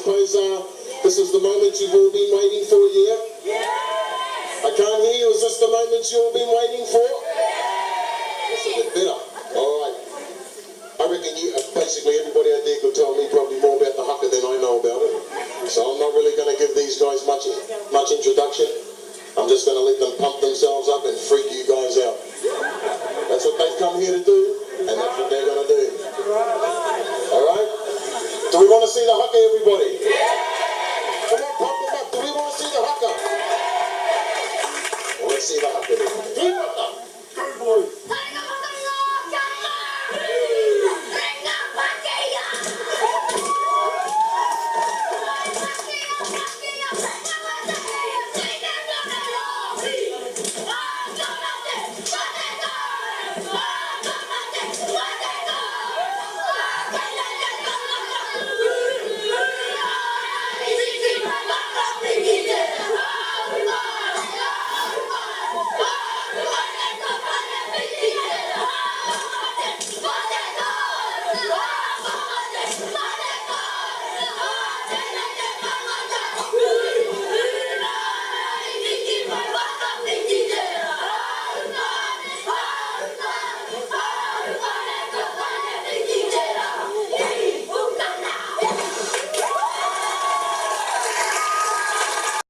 suppose this is the moment you've all been waiting for, yeah? I can't hear you. Is this the moment you've all been waiting for? That's a bit better. All right. I reckon basically everybody out there could tell me probably more about the haka than I know about it. So I'm not really going to give these guys much introduction. I'm just going to let them pump themselves up and freak you guys out. That's what they've come here to do.